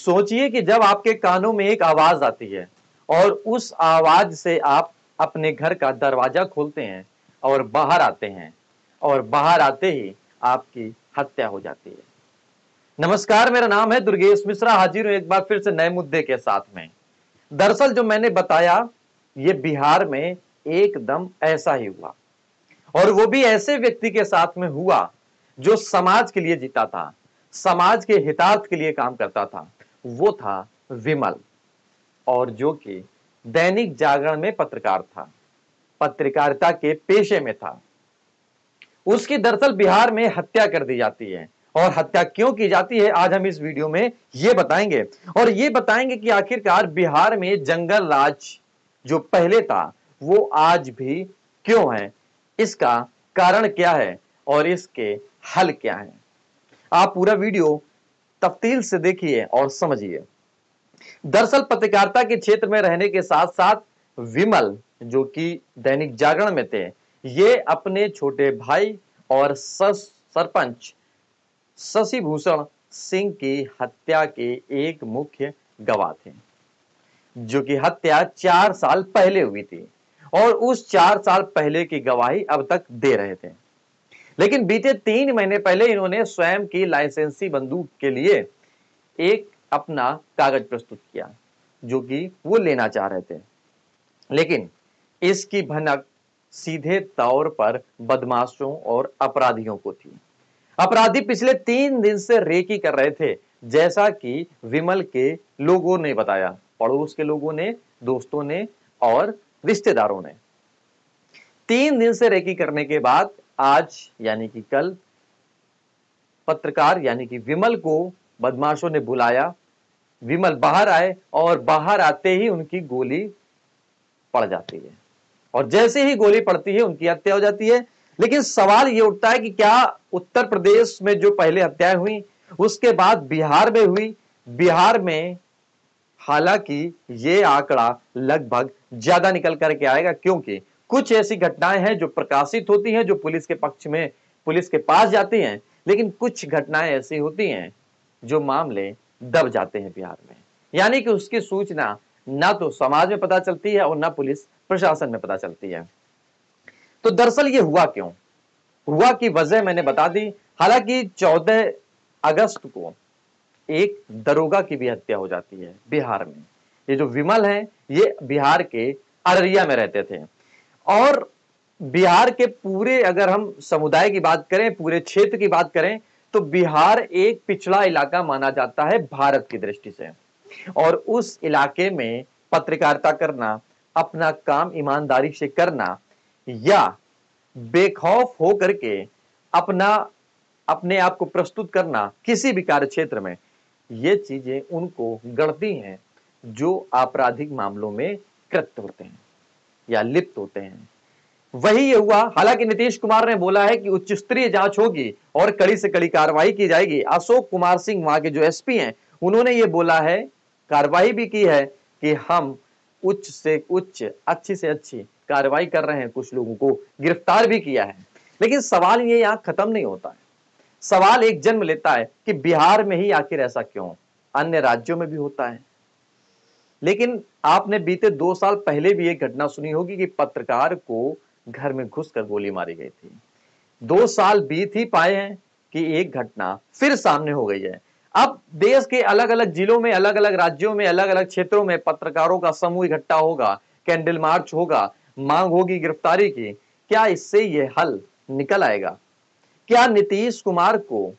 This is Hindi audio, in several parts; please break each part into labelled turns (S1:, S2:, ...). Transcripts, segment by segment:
S1: सोचिए कि जब आपके कानों में एक आवाज आती है और उस आवाज से आप अपने घर का दरवाजा खोलते हैं और बाहर आते हैं और बाहर आते ही आपकी हत्या हो जाती है। नमस्कार, मेरा नाम है दुर्गेश मिश्रा, हाजिर हूं एक बार फिर से नए मुद्दे के साथ में। दरअसल जो मैंने बताया ये बिहार में एकदम ऐसा ही हुआ, और वो भी ऐसे व्यक्ति के साथ में हुआ जो समाज के लिए जीता था, समाज के हितार्थ के लिए काम करता था। वो था विमल, और जो कि दैनिक जागरण में पत्रकार था, पत्रकारिता के पेशे में था। उसकी दरअसल बिहार में हत्या कर दी जाती है, और हत्या क्यों की जाती है आज हम इस वीडियो में ये बताएंगे। और ये बताएंगे कि आखिरकार बिहार में जंगल राज जो पहले था वो आज भी क्यों है, इसका कारण क्या है और इसके हल क्या है। आप पूरा वीडियो तफतील से देखिए और समझिए। दरअसल पत्रकारिता के क्षेत्र में रहने के साथ साथ विमल, जो कि दैनिक जागरण में थे, ये अपने छोटे भाई और सरपंच शशि भूषण सिंह की हत्या के एक मुख्य गवाह थे, जो कि हत्या 4 साल पहले हुई थी, और उस 4 साल पहले की गवाही अब तक दे रहे थे। लेकिन बीते 3 महीने पहले इन्होंने स्वयं की लाइसेंसी बंदूक के लिए एक अपना कागज प्रस्तुत किया, जो कि वो लेना चाह रहे थे। लेकिन इसकी भनक सीधे तौर पर बदमाशों और अपराधियों को थी। अपराधी पिछले 3 दिन से रेकी कर रहे थे, जैसा कि विमल के लोगों ने बताया, पड़ोस के लोगों ने, दोस्तों ने और रिश्तेदारों ने। 3 दिन से रेकी करने के बाद आज यानी कि कल पत्रकार यानी कि विमल को बदमाशों ने बुलाया। विमल बाहर आए और बाहर आते ही उनकी गोली पड़ जाती है, और जैसे ही गोली पड़ती है उनकी हत्या हो जाती है। लेकिन सवाल यह उठता है कि क्या उत्तर प्रदेश में जो पहले हत्याएं हुई उसके बाद बिहार में हुई? बिहार में हालांकि ये आंकड़ा लगभग ज्यादा निकल करके आएगा, क्योंकि कुछ ऐसी घटनाएं हैं जो प्रकाशित होती हैं, जो पुलिस के पक्ष में पुलिस के पास जाती हैं, लेकिन कुछ घटनाएं ऐसी होती हैं जो मामले दब जाते हैं बिहार में। यानी कि उसकी सूचना ना तो समाज में पता चलती है और ना पुलिस प्रशासन में पता चलती है। तो दरअसल ये हुआ क्यों, हुआ की वजह मैंने बता दी। हालांकि 14 अगस्त को एक दरोगा की भी हत्या हो जाती है बिहार में। ये जो विमल है ये बिहार के अररिया में रहते थे, और बिहार के पूरे अगर हम समुदाय की बात करें, पूरे क्षेत्र की बात करें, तो बिहार एक पिछड़ा इलाका माना जाता है भारत की दृष्टि से। और उस इलाके में पत्रकारिता करना, अपना काम ईमानदारी से करना, या बेखौफ होकर के अपना अपने आप को प्रस्तुत करना किसी भी कार्य क्षेत्र में, ये चीजें उनको गढ़ती हैं जो आपराधिक मामलों में कृत होते हैं या लिप्त होते हैं। वही ये हुआ। हालांकि नीतीश कुमार ने बोला है कि उच्च स्तरीय जांच होगी और कड़ी से कड़ी कार्रवाई की जाएगी। अशोक कुमार सिंह वहां के जो एसपी हैं उन्होंने ये बोला है, कार्रवाई भी की है कि हम उच्च से उच्च, अच्छी से अच्छी कार्रवाई कर रहे हैं, कुछ लोगों को गिरफ्तार भी किया है। लेकिन सवाल ये यहां खत्म नहीं होता है। सवाल एक जन्म लेता है कि बिहार में ही आखिर ऐसा क्यों, अन्य राज्यों में भी होता है। लेकिन आपने बीते 2 साल पहले भी एक घटना सुनी होगी कि पत्रकार को घर में घुसकर गोली मारी गई थी। 2 साल बीत ही पाए हैं कि एक घटना फिर सामने हो गई है। अब देश के अलग अलग जिलों में, अलग अलग राज्यों में, अलग अलग क्षेत्रों में पत्रकारों का समूह इकट्ठा होगा, कैंडल मार्च होगा, मांग होगी गिरफ्तारी की। क्या इससे यह हल निकल आएगा? क्या नीतीश कुमार को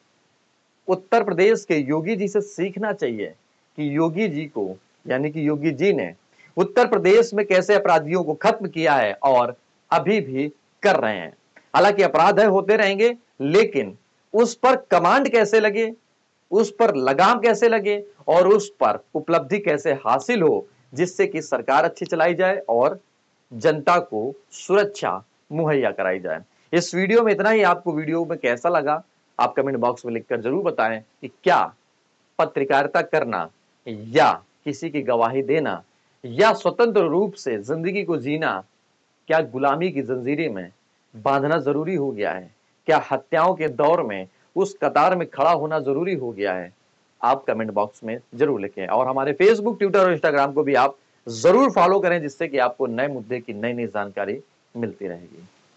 S1: उत्तर प्रदेश के योगी जी से सीखना चाहिए कि योगी जी को, यानी कि योगी जी ने उत्तर प्रदेश में कैसे अपराधियों को खत्म किया है और अभी भी कर रहे हैं। हालांकि अपराध है, होते रहेंगे, लेकिन उस पर कमांड कैसे लगे, उस पर लगाम कैसे लगे और उस पर उपलब्धि कैसे हासिल हो, जिससे कि सरकार अच्छी चलाई जाए और जनता को सुरक्षा मुहैया कराई जाए। इस वीडियो में इतना ही। आपको वीडियो में कैसा लगा आप कमेंट बॉक्स में लिखकर जरूर बताएं कि क्या पत्रकारिता करना या किसी की गवाही देना या स्वतंत्र रूप से जिंदगी को जीना, क्या गुलामी की जंजीरें में बांधना जरूरी हो गया है? क्या हत्याओं के दौर में उस कतार में खड़ा होना जरूरी हो गया है? आप कमेंट बॉक्स में जरूर लिखें और हमारे फेसबुक, ट्विटर और इंस्टाग्राम को भी आप जरूर फॉलो करें, जिससे कि आपको नए मुद्दे की नई नई जानकारी मिलती रहेगी।